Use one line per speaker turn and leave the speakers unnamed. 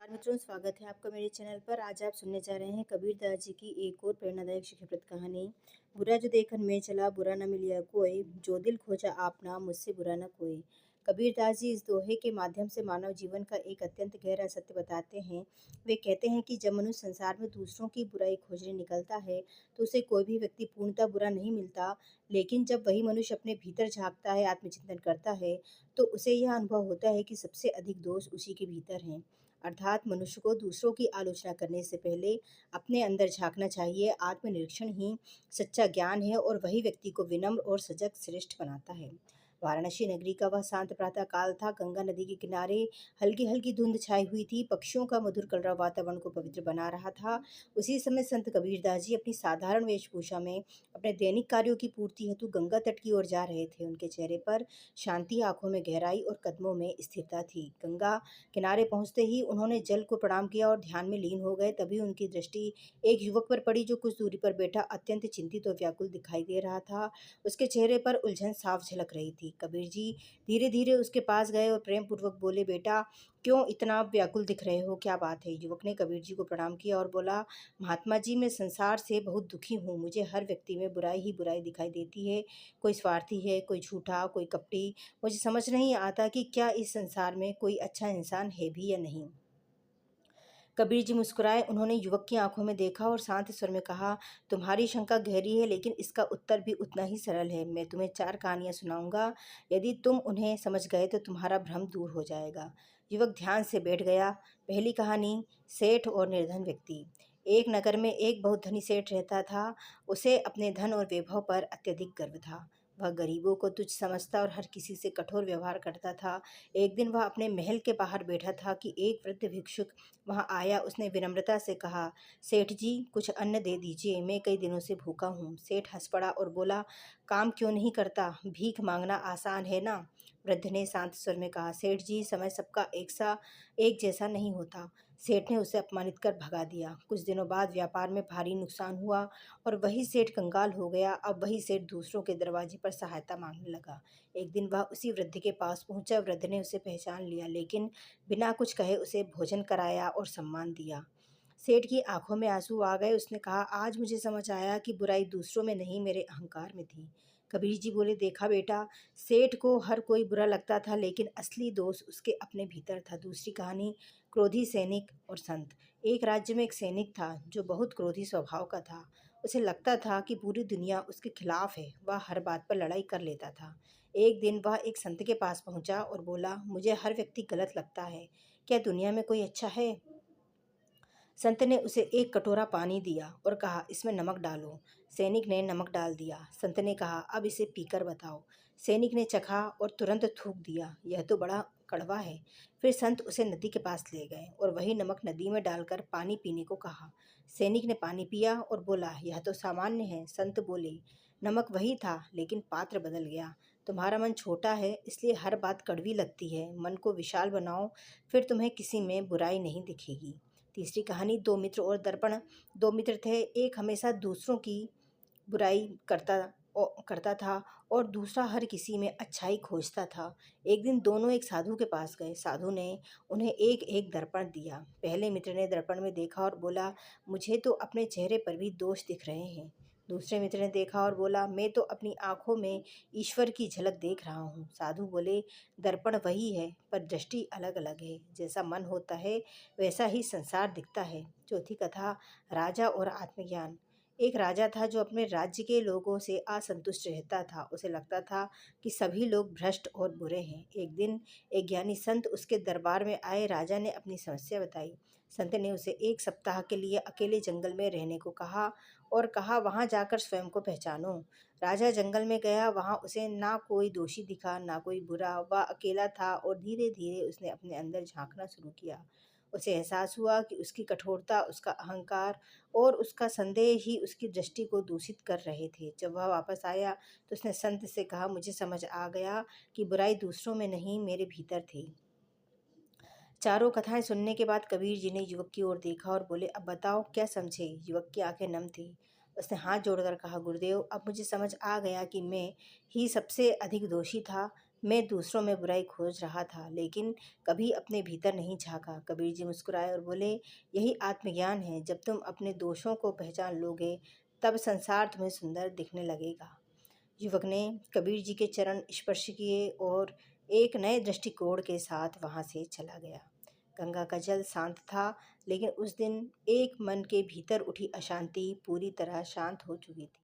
नमस्कार मित्रों, स्वागत है आपका मेरे चैनल पर। आज आप सुनने जा रहे हैं कबीरदास जी की एक और प्रेरणादायक शिक्षाप्रद कहानी। बुरा जो देखन में चला, बुरा न मिलिया कोई, जो दिल खोजा आपना, मुझसे बुरा न कोई। कबीरदास जी इस दोहे के माध्यम से मानव जीवन का एक अत्यंत गहरा सत्य बताते हैं। वे कहते हैं कि जब मनुष्य संसार में दूसरों की बुराई खोजने निकलता है तो उसे कोई भी व्यक्ति पूर्णतः बुरा नहीं मिलता, लेकिन जब वही मनुष्य अपने भीतर झांकता है, आत्मचिंतन करता है, तो उसे यह अनुभव होता है कि सबसे अधिक दोष उसी के भीतर हैं। अर्थात मनुष्य को दूसरों की आलोचना करने से पहले अपने अंदर झांकना चाहिए। आत्मनिरीक्षण ही सच्चा ज्ञान है और वही व्यक्ति को विनम्र और सजग श्रेष्ठ बनाता है। वाराणसी नगरी का वह शांत प्रातः काल था। गंगा नदी के किनारे हल्की हल्की धुंध छाई हुई थी। पक्षियों का मधुर कलरव वातावरण को पवित्र बना रहा था। उसी समय संत कबीरदास जी अपनी साधारण वेशभूषा में अपने दैनिक कार्यों की पूर्ति हेतु गंगा तट की ओर जा रहे थे। उनके चेहरे पर शांति, आंखों में गहराई और कदमों में स्थिरता थी। गंगा किनारे पहुंचते ही उन्होंने जल को प्रणाम किया और ध्यान में लीन हो गए। तभी उनकी दृष्टि एक युवक पर पड़ी जो कुछ दूरी पर बैठा अत्यंत चिंतित और व्याकुल दिखाई दे रहा था। उसके चेहरे पर उलझन साफ झलक रही थी। कबीर जी धीरे धीरे उसके पास गए और प्रेम पूर्वक बोले, बेटा क्यों इतना व्याकुल दिख रहे हो, क्या बात है? युवक ने कबीर जी को प्रणाम किया और बोला, महात्मा जी, मैं संसार से बहुत दुखी हूँ। मुझे हर व्यक्ति में बुराई ही बुराई दिखाई देती है। कोई स्वार्थी है, कोई झूठा, कोई कपटी। मुझे समझ नहीं आता कि क्या इस संसार में कोई अच्छा इंसान है भी या नहीं। कबीर जी मुस्कुराए। उन्होंने युवक की आंखों में देखा और शांत स्वर में कहा, तुम्हारी शंका गहरी है, लेकिन इसका उत्तर भी उतना ही सरल है। मैं तुम्हें 4 कहानियां सुनाऊंगा। यदि तुम उन्हें समझ गए तो तुम्हारा भ्रम दूर हो जाएगा। युवक ध्यान से बैठ गया। पहली कहानी, सेठ और निर्धन व्यक्ति। एक नगर में एक बहुत धनी सेठ रहता था। उसे अपने धन और वैभव पर अत्यधिक गर्व था। वह गरीबों को तुच्छ समझता और हर किसी से कठोर व्यवहार करता था। एक दिन वह अपने महल के बाहर बैठा था कि एक वृद्ध भिक्षुक वहां आया। उसने विनम्रता से कहा, सेठ जी, कुछ अन्न दे दीजिए, मैं कई दिनों से भूखा हूँ। सेठ हंस पड़ा और बोला, काम क्यों नहीं करता? भीख मांगना आसान है ना? वृद्ध ने शांत स्वर में कहा, सेठ जी, समय सबका एक जैसा नहीं होता। सेठ ने उसे अपमानित कर भगा दिया। कुछ दिनों बाद व्यापार में भारी नुकसान हुआ और वही सेठ कंगाल हो गया। अब वही सेठ दूसरों के दरवाजे पर सहायता मांगने लगा। एक दिन वह उसी वृद्ध के पास पहुंचा। वृद्ध ने उसे पहचान लिया, लेकिन बिना कुछ कहे उसे भोजन कराया और सम्मान दिया। सेठ की आंखों में आंसू आ गए। उसने कहा, आज मुझे समझ आया कि बुराई दूसरों में नहीं, मेरे अहंकार में थी। कबीर जी बोले, देखा बेटा, सेठ को हर कोई बुरा लगता था, लेकिन असली दोष उसके अपने भीतर था। दूसरी कहानी, क्रोधी सैनिक और संत। एक राज्य में एक सैनिक था जो बहुत क्रोधी स्वभाव का था। उसे लगता था कि पूरी दुनिया उसके खिलाफ है। वह हर बात पर लड़ाई कर लेता था। एक दिन वह एक संत के पास पहुंचा और बोला, मुझे हर व्यक्ति गलत लगता है। क्या दुनिया में कोई अच्छा है? संत ने उसे एक कटोरा पानी दिया और कहा, इसमें नमक डालो। सैनिक ने नमक डाल दिया। संत ने कहा, अब इसे पीकर बताओ। सैनिक ने चखा और तुरंत थूक दिया, यह तो बड़ा कड़वा है। फिर संत उसे नदी के पास ले गए और वही नमक नदी में डालकर पानी पीने को कहा। सैनिक ने पानी पिया और बोला, यह तो सामान्य है। संत बोले, नमक वही था, लेकिन पात्र बदल गया। तुम्हारा मन छोटा है, इसलिए हर बात कड़वी लगती है। मन को विशाल बनाओ, फिर तुम्हें किसी में बुराई नहीं दिखेगी। तीसरी कहानी, दो मित्र और दर्पण। दो मित्र थे। एक हमेशा दूसरों की बुराई करता था और दूसरा हर किसी में अच्छाई खोजता था। एक दिन दोनों एक साधु के पास गए। साधु ने उन्हें एक एक दर्पण दिया। पहले मित्र ने दर्पण में देखा और बोला, मुझे तो अपने चेहरे पर भी दोष दिख रहे हैं। दूसरे मित्र ने देखा और बोला, मैं तो अपनी आंखों में ईश्वर की झलक देख रहा हूँ। साधु बोले, दर्पण वही है, पर दृष्टि अलग अलग है। जैसा मन होता है वैसा ही संसार दिखता है। चौथी कथा, राजा और आत्मज्ञान। एक राजा था जो अपने राज्य के लोगों से असंतुष्ट रहता था। उसे लगता था कि सभी लोग भ्रष्ट और बुरे हैं। एक दिन एक ज्ञानी संत उसके दरबार में आए। राजा ने अपनी समस्या बताई। संत ने उसे एक सप्ताह के लिए अकेले जंगल में रहने को कहा और कहा, वहां जाकर स्वयं को पहचानो। राजा जंगल में गया। वहां उसे ना कोई दोषी दिखा, ना कोई बुरा। वह अकेला था और धीरे धीरे उसने अपने अंदर झांकना शुरू किया। उसे एहसास हुआ कि उसकी कठोरता, उसका अहंकार और उसका संदेह ही उसकी दृष्टि को दूषित कर रहे थे। जब वह वापस आया तो उसने संत से कहा, मुझे समझ आ गया कि बुराई दूसरों में नहीं, मेरे भीतर थी। चारों कथाएं सुनने के बाद कबीर जी ने युवक की ओर देखा और बोले, अब बताओ क्या समझे? युवक की आंखें नम थी। उसने हाथ जोड़कर कहा, गुरुदेव, अब मुझे समझ आ गया कि मैं ही सबसे अधिक दोषी था। मैं दूसरों में बुराई खोज रहा था, लेकिन कभी अपने भीतर नहीं झाँका। कबीर जी मुस्कुराए और बोले, यही आत्मज्ञान है। जब तुम अपने दोषों को पहचान लोगे, तब संसार तुम्हें सुंदर दिखने लगेगा। युवक ने कबीर जी के चरण स्पर्श किए और एक नए दृष्टिकोण के साथ वहां से चला गया। गंगा का जल शांत था, लेकिन उस दिन एक मन के भीतर उठी अशांति पूरी तरह शांत हो चुकी थी।